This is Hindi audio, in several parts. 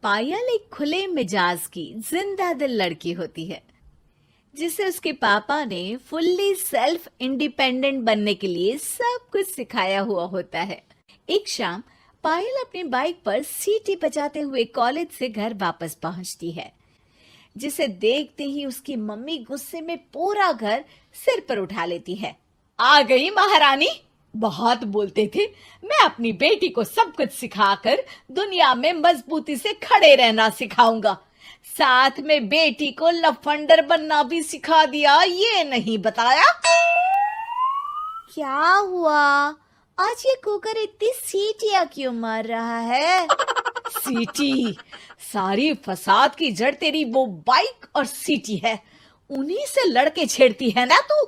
पायल एक खुले मिजाज की जिंदा दिल लड़की होती है जिसे उसके पापा ने फुल्ली सेल्फ इंडिपेंडेंट बनने के लिए सब कुछ सिखाया हुआ होता है। एक शाम पायल अपनी बाइक पर सीटी बजाते हुए कॉलेज से घर वापस पहुंचती है, जिसे देखते ही उसकी मम्मी गुस्से में पूरा घर सिर पर उठा लेती है। आ गई महारानी, बहुत बोलते थे मैं अपनी बेटी को सब कुछ सिखाकर दुनिया में मजबूती से खड़े रहना सिखाऊंगा, साथ में बेटी को लफंडर बनना भी सिखा दिया, ये नहीं बताया। क्या हुआ? आज ये कुकर इतनी सीटियां क्यों मार रहा है? सीटी? सारी फसाद की जड़ तेरी वो बाइक और सीटी है, उन्हीं से लड़के छेड़ती है ना तू।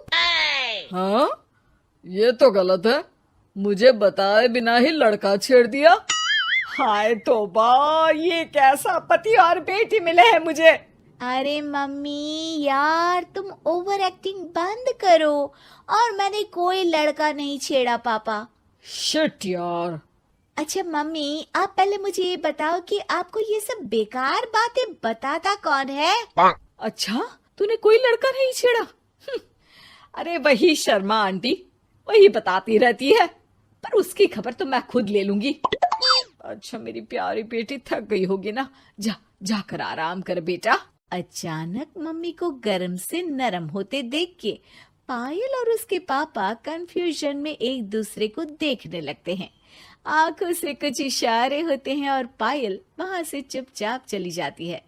हाँ, ये तो गलत है, मुझे बताए बिना ही लड़का छेड़ दिया। हाय तौबा, ये कैसा पति और बेटी मिले हैं मुझे। अरे मम्मी यार, तुम ओवर एक्टिंग बंद करो, और मैंने कोई लड़का नहीं छेड़ा पापा। शिट यार। अच्छा मम्मी, आप पहले मुझे ये बताओ कि आपको ये सब बेकार बातें बताता कौन है? अच्छा, तूने कोई लड़का नहीं छेड़ा? अरे वही शर्मा आंटी, वही बताती रहती है, पर उसकी खबर तो मैं खुद ले लूंगी। अच्छा मेरी प्यारी बेटी, थक गई होगी ना, जा जाकर आराम कर बेटा। अचानक मम्मी को गर्म से नरम होते देख के पायल और उसके पापा कंफ्यूजन में एक दूसरे को देखने लगते हैं। आंखों से कुछ इशारे होते हैं और पायल वहां से चुपचाप चली जाती है।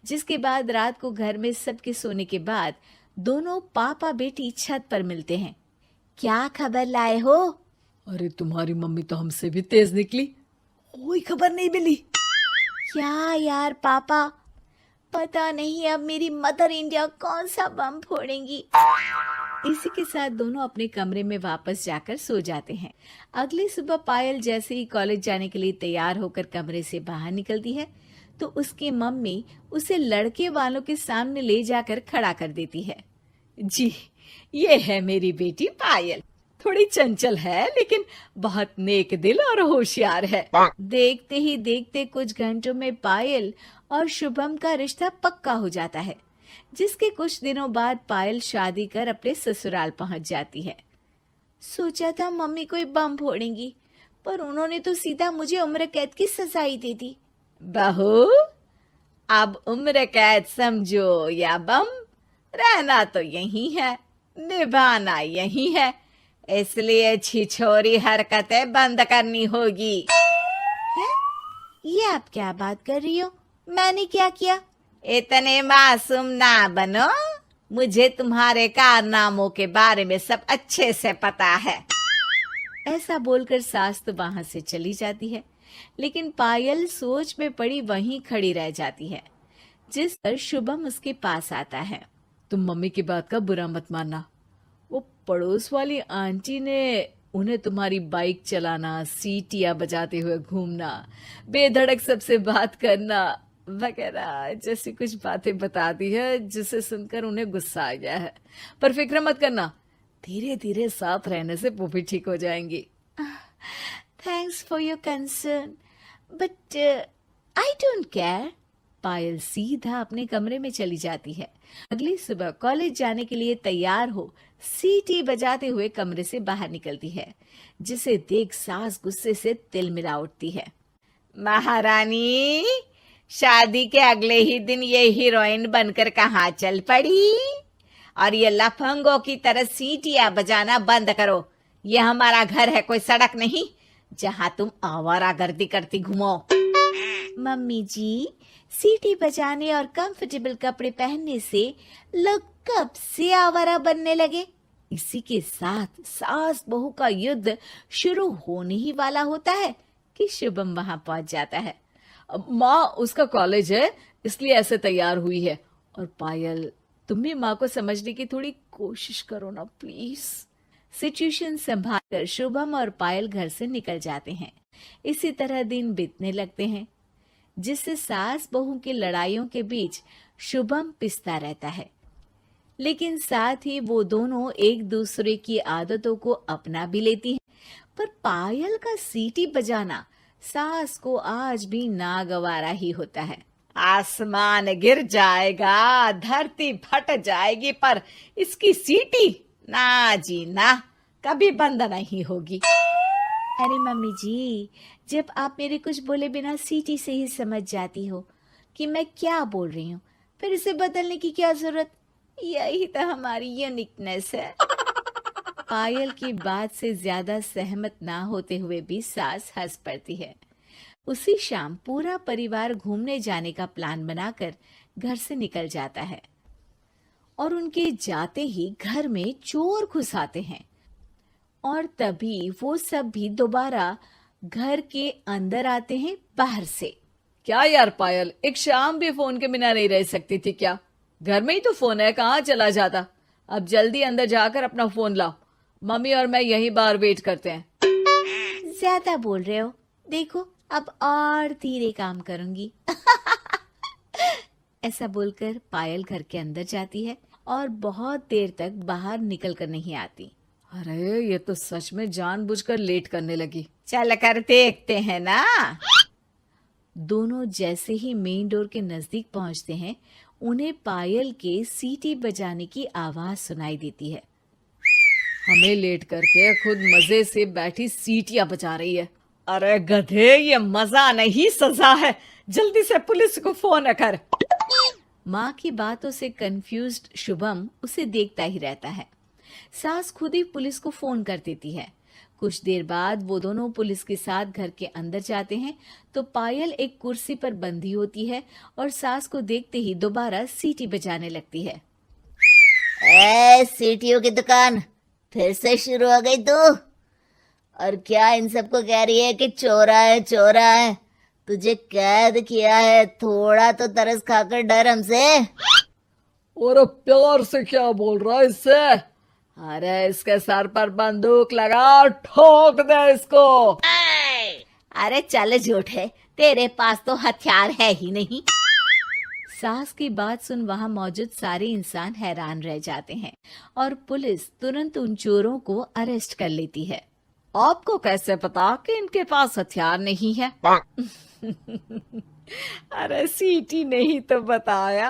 जिसके बाद रात को घर में सबके सोने के बाद दोनों पापा बेटी छत पर मिलते हैं। क्या खबर लाए हो? अरे तुम्हारी मम्मी तो हमसे भी तेज निकली, कोई खबर नहीं मिली। क्या यार पापा, पता नहीं अब मेरी मदर इंडिया कौन सा बम फोड़ेंगी। इसी के साथ दोनों अपने कमरे में वापस जाकर सो जाते हैं। अगली सुबह पायल जैसे ही कॉलेज जाने के लिए तैयार होकर कमरे से बाहर निकलती है तो उसकी मम्मी उसे लड़के वालों के सामने ले जाकर खड़ा कर देती है। जी, ये है मेरी बेटी पायल, थोड़ी चंचल है लेकिन बहुत नेक दिल और होशियार है। देखते ही देखते कुछ घंटों में पायल और शुभम का रिश्ता पक्का हो जाता है, जिसके कुछ दिनों बाद पायल शादी कर अपने ससुराल पहुंच जाती है। सोचा था मम्मी कोई बम फोड़ेंगी, पर उन्होंने तो सीधा मुझे उम्र कैद की सजा ही दे दी। बहू, अब उम्र कैद समझो या बम, रहना तो यही है, निभाना यही है, इसलिए छिछोरी हरकतें बंद करनी होगी। है? ये आप क्या बात कर रही हो? मैंने क्या किया? इतने मासूम ना बनो, मुझे तुम्हारे कारनामों के बारे में सब अच्छे से पता है। ऐसा बोलकर सास तो वहां से चली जाती है, लेकिन पायल सोच में पड़ी वहीं खड़ी रह जाती है। जिस पर शुभम उसके पास आता है। तुम मम्मी की बात का बुरा मत मानना, वो पड़ोस वाली आंटी ने उन्हें तुम्हारी बाइक चलाना, सीटियां बजाते हुए घूमना, बेधड़क सबसे बात करना वगैरह जैसी कुछ बातें बता दी है, जिसे सुनकर उन्हें गुस्सा आ गया है। पर फिक्र मत करना, धीरे धीरे साथ रहने से वो भी ठीक हो जाएंगी। Thanks for your concern, but I don't care. Payal सीधा अपने कमरे में चली जाती है। अगली सुबह कॉलेज जाने के लिए तैयार हो सीटी बजाते हुए कमरे से बाहर निकलती है, जिसे देख सास गुस्से से तिल मिला उठती है। महारानी, शादी के अगले ही दिन ये हीरोइन बनकर कहाँ चल पड़ी? और ये लफंगों की तरह सीटियां बजाना बंद करो। ये हमारा घर है, कोई सड़क नहीं जहाँ तुम आवारागर्दी करती घूमो। मम्मी जी, सीटी बजाने और कंफर्टेबल कपड़े पहनने से लोग कब से आवारा बनने लगे? इसी के साथ सास बहू का युद्ध शुरू होने ही वाला होता है कि शुभम वहां पहुंच जाता है। माँ, उसका कॉलेज है इसलिए ऐसे तैयार हुई है। और पायल, तुम भी माँ को समझने की थोड़ी कोशिश करो ना प्लीज। सिचुएशन संभालकर शुभम और पायल घर से निकल जाते हैं। इसी तरह दिन बीतने लगते हैं, जिससे सास बहू की लड़ाइयों के बीच शुभम पिसता रहता है, लेकिन साथ ही वो दोनों एक दूसरे की आदतों को अपना भी लेती हैं। पर पायल का सीटी बजाना सास को आज भी नागवारा ही होता है। आसमान गिर जाएगा, धरती फट जाएगी, पर इसकी सीटी ना जी ना, कभी बंद नहीं होगी। अरे मम्मी जी, जब आप मेरे कुछ बोले बिना सीटी से ही समझ जाती हो कि मैं क्या बोल रही हूँ, फिर इसे बदलने की क्या जरूरत? यही तो हमारी यूनिकनेस है। पायल की बात से ज्यादा सहमत ना होते हुए भी सास हंस पड़ती है। उसी शाम पूरा परिवार घूमने जाने का प्लान बनाकर घर से निकल जाता है और उनके जाते ही घर में चोर घुस आते हैं और तभी वो सब भी दोबारा घर के अंदर आते हैं बाहर से। क्या यार पायल, एक शाम भी फोन के बिना नहीं रह सकती थी क्या? घर में ही तो फोन है, कहाँ चला जाता? अब जल्दी अंदर जाकर अपना फोन लाओ, मम्मी और मैं यहीं बाहर वेट करते हैं। ज्यादा बोल रहे हो, देखो अब और धीरे काम करूंगी। ऐसा बोलकर पायल घर के अंदर जाती है और बहुत देर तक बाहर निकल कर नहीं आती। अरे ये तो सच में जानबूझकर लेट करने लगी। चल कर देखते हैं ना। दोनों जैसे ही मेन डोर के नजदीक पहुंचते हैं, उन्हें पायल के सीटी बजाने की आवाज सुनाई देती है। हमें लेट करके खुद मजे से बैठी सीटियां बजा रही है। अरे गधे, ये मजा नहीं सजा है, जल्दी से पुलिस को फोन कर। माँ की बातों से कंफ्यूज्ड शुभम उसे देखता ही रहता है। सास खुद ही पुलिस को फोन कर देती है। कुछ देर बाद वो दोनों पुलिस के साथ घर के अंदर जाते हैं तो पायल एक कुर्सी पर बंधी होती है और सास को देखते ही दोबारा सीटी बजाने लगती है। सीटियों की दुकान फिर से शुरू हो गई तू? और क्या इन सबको कह रही है कि चोरा है चोरा है? तुझे कैद किया है, थोड़ा तो तरस खाकर डर हमसे। और प्यार से क्या बोल रहा है इससे? अरे इसके सर पर बंदूक लगा, ठोक दे इसको। अरे चल झूठे, तेरे पास तो हथियार है ही नहीं। सास की बात सुन वहां मौजूद सारे इंसान हैरान रह जाते हैं और पुलिस तुरंत उन चोरों को अरेस्ट कर लेती है। आपको कैसे पता कि इनके पास हथियार नहीं है? अरे सीटी नहीं तो बताया।